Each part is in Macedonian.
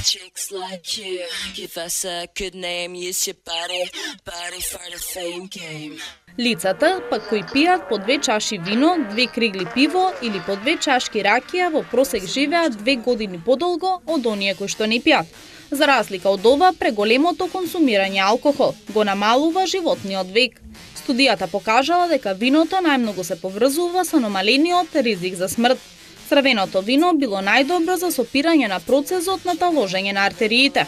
Chicks like you, give us a good name, use your body for the fame game. Лицата, пак кои пијат по 2 чаши вино, 2 кригли пиво или по 2 чашки ракија во просек живеат 2 години подолго од оние кои што не пијат. За разлика од ова, преголемото консумирање алкохол го намалува животниот век. Студијата покажала дека виното најмногу се поврзува со намалениот ризик за смрт. Црвеното вино било најдобро за сопирање на процесот на таложење на артериите.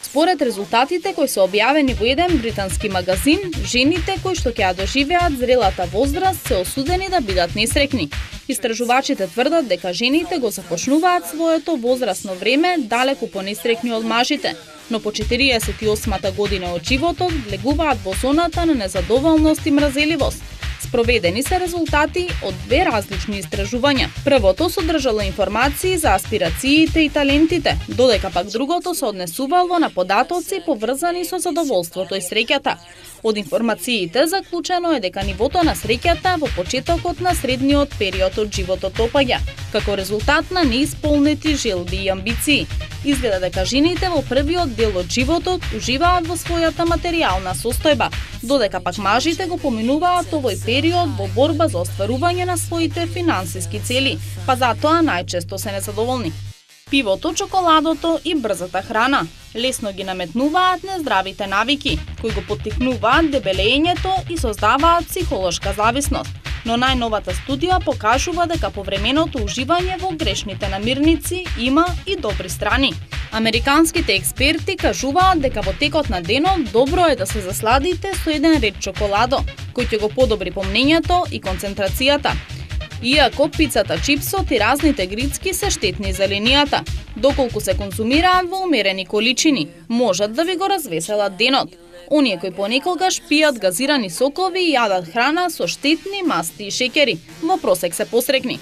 Според резултатите кои се објавени во еден британски магазин, жените кои што ќе ја доживеат зрелата возраст се осудени да бидат несреќни. Истражувачите тврдат дека жените го започнуваат своето возрастно време далеку понесреќни од мажите, но по 48-та година од животот влегуваат во зоната на незадоволност и мразеливост. Спроведени се резултати од 2 различни истражувања. Првото содржало информации за аспирациите и талентите, додека пак другото се однесувало на податоци поврзани со задоволството и среќата. Од информациите заклучено е дека нивото на среќата во почетокот на средниот период од животот опаѓа, како резултат на неисполнети желби и амбиции. Изгледа дека жените во првиот дел од животот уживаат во својата материјална состојба, додека пак мажите го поминуваат овој период во борба за остварување на своите финансиски цели, па затоа најчесто се незадоволни. Пивото, чоколадото и брзата храна лесно ги наметнуваат нездравите навики, кои го поттикнуваат дебелењето и создаваат психолошка зависност. Но најновата студија покажува дека повременото уживање во грешните намирници има и добри страни. Американските експерти кажуваат дека во текот на денот добро е да се засладите со еден ред чоколадо, кој ќе го подобри помнењето и концентрацијата. Иако пицата, чипсот и разните грицки се штетни за линијата, доколку се консумираат во умерени количини, можат да ви го развеселат денот. Оние кои понекогаш пијат газирани сокови и јадат храна со штетни масти и шеќери, во просек се посрекни.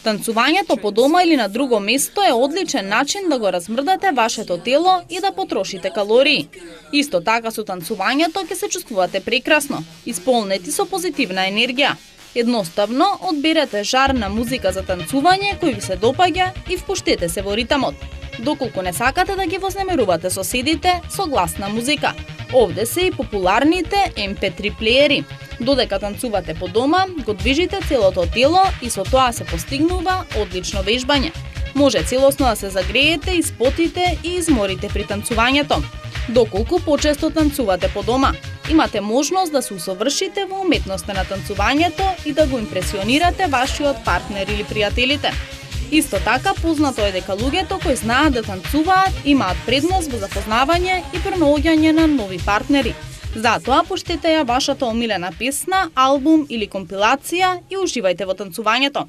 Танцувањето по дома или на друго место е одличен начин да го размрдате вашето тело и да потрошите калории. Исто така со танцувањето ќе се чувствувате прекрасно, исполнети со позитивна енергија. Едноставно одберете жарна музика за танцување кој ви се допаѓа и впуштете се во ритамот. Доколку не сакате да ги вознемирувате соседите со гласна музика, овде се и популарните MP3 плеери. Додека танцувате по дома, го движите целото тело и со тоа се постигнува одлично вежбање. Може целосно да се загреете, испотите и изморите при танцувањето. Доколку почесто танцувате по дома, имате можност да се усовршите во уметноста на танцувањето и да го импресионирате вашиот партнер или пријателите. Исто така, познато е дека луѓето кои знаат да танцуваат имаат предност во запознавање и пронаоѓање на нови партнери. Затоа пуштете ја вашата омилена песна, албум или компилација и уживајте во танцувањето.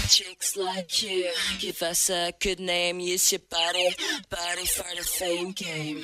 Chicks like you, give us a good name, use your body for the fame game.